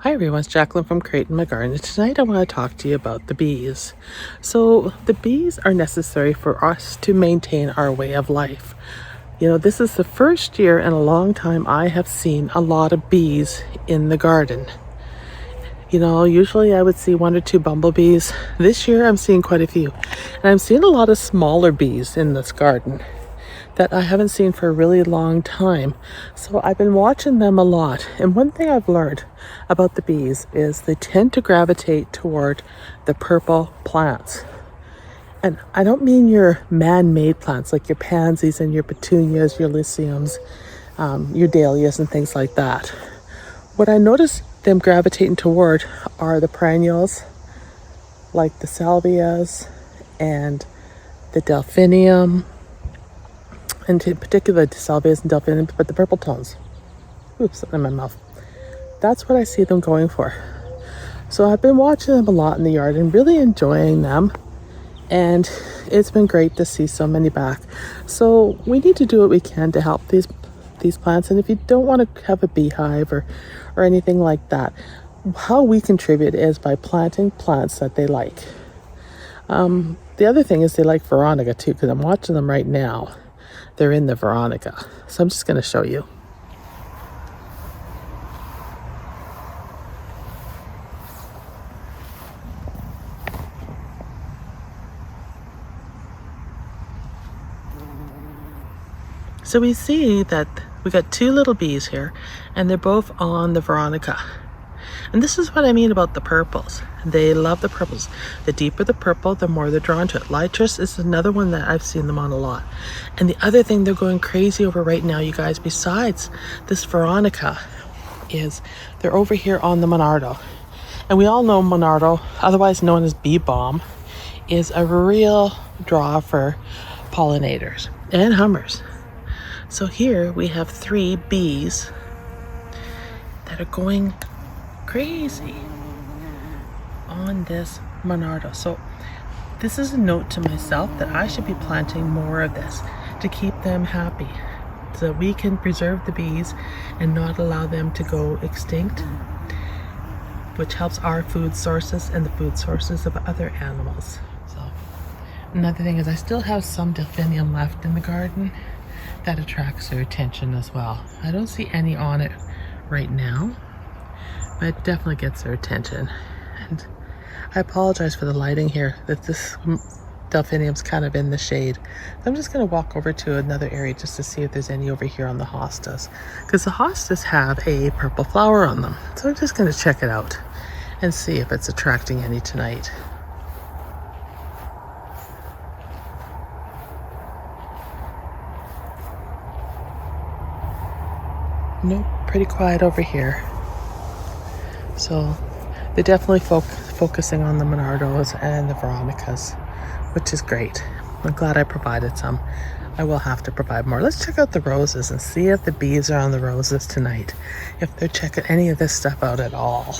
Hi everyone, it's Jacqueline from Creating My Garden. Tonight I want to talk to you about the bees. So the bees are necessary for us to maintain our way of life. You know, this is the first year in a long time I have seen a lot of bees in the garden. You know, usually I would see one or two bumblebees. This year I'm seeing quite a few. And I'm seeing a lot of smaller bees in this garden that I haven't seen for a really long time. So I've been watching them a lot. And one thing I've learned about the bees is they tend to gravitate toward the purple plants. And I don't mean your man-made plants like your pansies and your petunias, your lyciums, your dahlias and things like that. What I notice them gravitating toward are the perennials like the salvias and the delphinium, and in particular the salvias and delphinium, but the purple tones. Oops, something in my mouth. That's what I see them going for. So I've been watching them a lot in the yard and really enjoying them. And it's been great to see so many back. So we need to do what we can to help these plants. And if you don't want to have a beehive or anything like that, how we contribute is by planting plants that they like. The other thing is they like Veronica too, because I'm watching them right now. They're in the Veronica. So I'm just going to show you. So we see that we got two little bees here, and they're both on the Veronica. And this is what I mean about the purples. They love the purples. The deeper the purple, the more they're drawn to it. Lychus is another one that I've seen them on a lot. And the other thing they're going crazy over right now, you guys, besides this Veronica, is they're over here on the Monardo. And we all know Monardo, otherwise known as bee balm, is a real draw for pollinators and hummers. So here we have 3 bees that are going crazy on this Monardo. So this is a note to myself that I should be planting more of this to keep them happy, so we can preserve the bees and not allow them to go extinct, which helps our food sources and the food sources of other animals. So another thing is I still have some delphinium left in the garden that attracts their attention as well. I don't see any on it right now, but it definitely gets their attention. And I apologize for the lighting here, that this delphinium's kind of in the shade. I'm just going to walk over to another area just to see if there's any over here on the hostas, because the hostas have a purple flower on them. So I'm just going to check it out and see if it's attracting any tonight. Nope, pretty quiet over here. So they're definitely focusing on the Monardos and the Veronicas, which is great. I'm glad I provided some. I will have to provide more. Let's check out the roses and see if the bees are on the roses tonight, if they're checking any of this stuff out at all.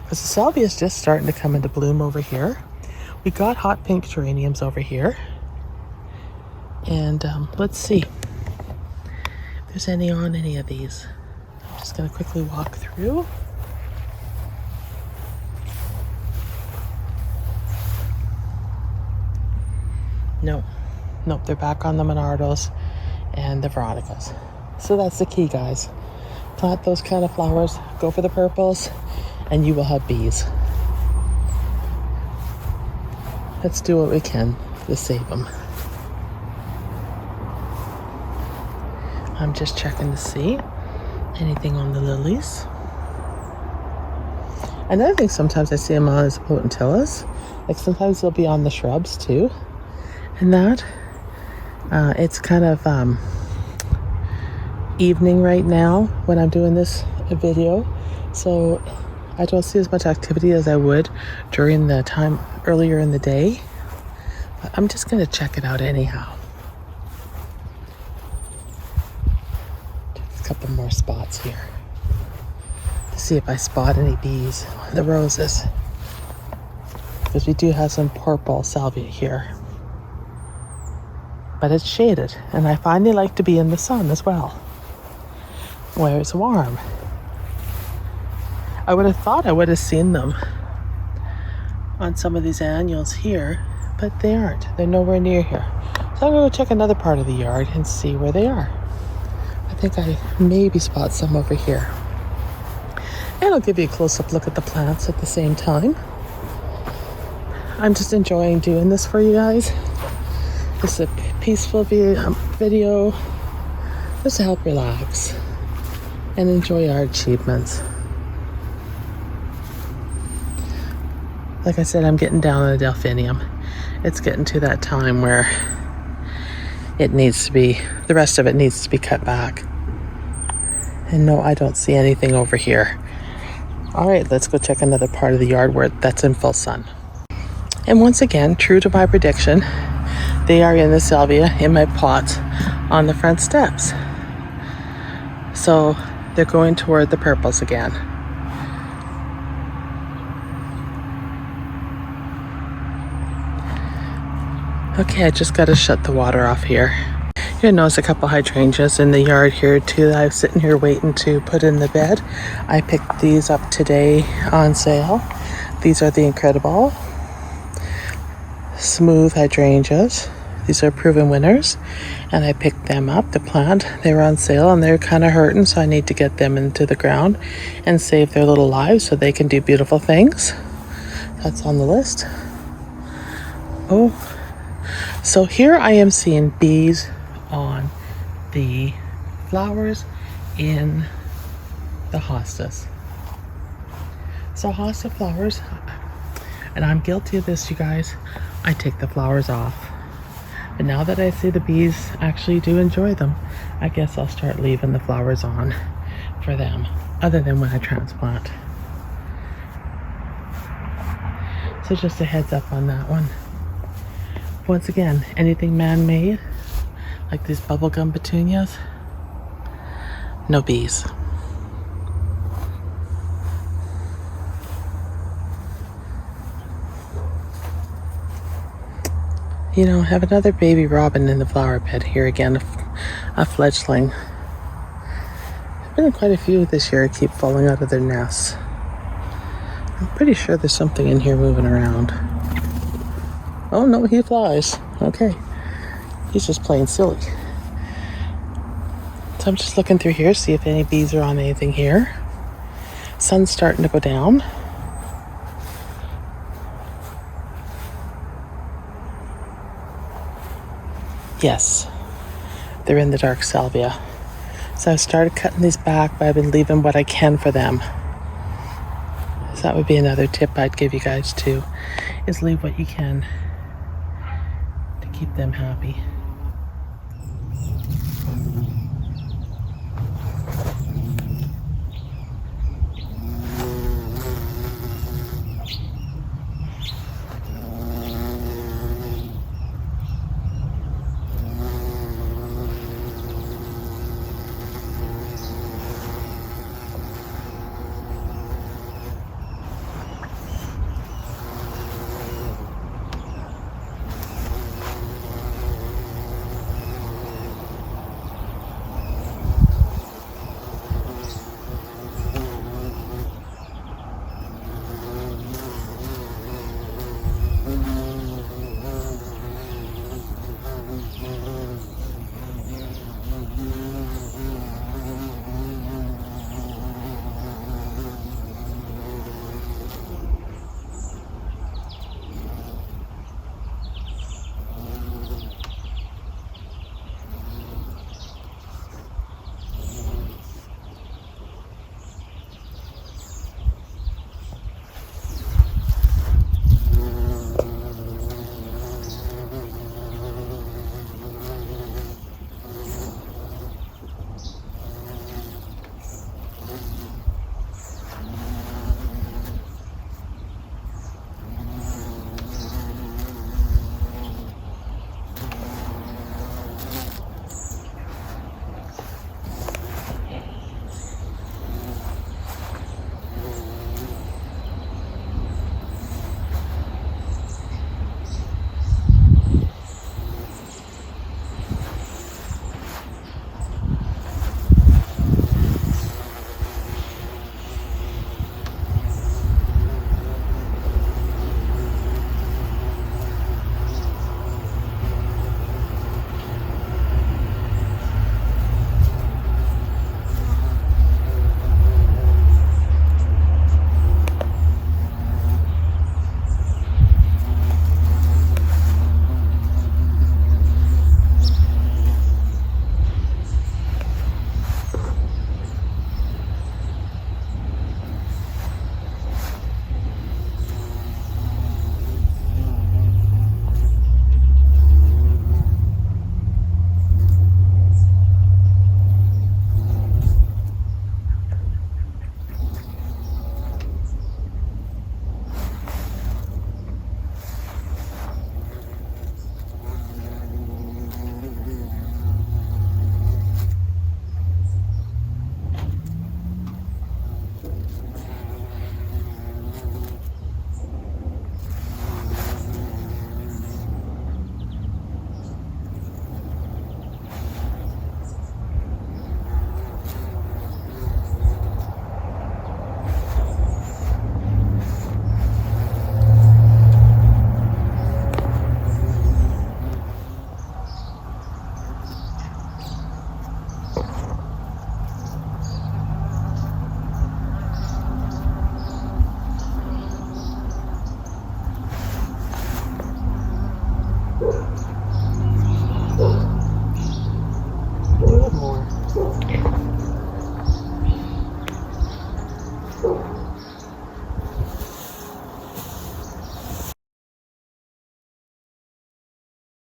Because the salvia is just starting to come into bloom over here. We got hot pink geraniums over here. And let's see if there's any on any of these. I'm just going to quickly walk through. Nope, they're back on the Monardos and the Veronicas. So that's the key, guys. Plant those kind of flowers, go for the purples, and you will have bees. Let's do what we can to save them. I'm just checking to see anything on the lilies. Another thing sometimes I see them on is potentillas. Like sometimes they'll be on the shrubs too. And that, it's kind of evening right now when I'm doing this video. So I don't see as much activity as I would during the time earlier in the day. But I'm just going to check it out anyhow. Just a couple more spots here to see if I spot any bees on the roses, because we do have some purple salvia here, but it's shaded, and I find they like to be in the sun as well, where it's warm. I would have thought I would have seen them on some of these annuals here, but they aren't. They're nowhere near here. So I'm going to check another part of the yard and see where they are. I think I maybe spot some over here. And I'll give you a close-up look at the plants at the same time. I'm just enjoying doing this for you guys. It's a peaceful video just to help relax and enjoy our achievements. Like I said, I'm getting down on the delphinium. It's getting to that time where it needs to be, the rest of it needs to be cut back. And no, I don't see anything over here. All right, let's go check another part of the yard where that's in full sun. And once again, true to my prediction, they are in the salvia in my pot on the front steps. So they're going toward the purples again. Okay, I just got to shut the water off here. You'll notice a couple hydrangeas in the yard here too that I'm sitting here waiting to put in the bed. I picked these up today on sale. These are the Incredible Smooth Hydrangeas. These are proven winners, and I picked them up to plant. They were on sale and they're kind of hurting, so I need to get them into the ground and save their little lives so they can do beautiful things. That's on the list. Oh, so here I am seeing bees on the flowers in the hostas. So hosta flowers, and I'm guilty of this, you guys, I take the flowers off. But now that I see the bees actually do enjoy them, I guess I'll start leaving the flowers on for them, other than when I transplant. So just a heads up on that one. Once again, anything man-made, like these bubblegum petunias, no bees. You know, have another baby robin in the flower bed here again, a fledgling. There's been quite a few this year keep falling out of their nests. I'm pretty sure there's something in here moving around. Oh no, he flies. Okay. He's just playing silly. So I'm just looking through here, see if any bees are on anything here. Sun's starting to go down. Yes, they're in the dark salvia. So I started cutting these back, but I've been leaving what I can for them. So that would be another tip I'd give you guys too, is leave what you can to keep them happy.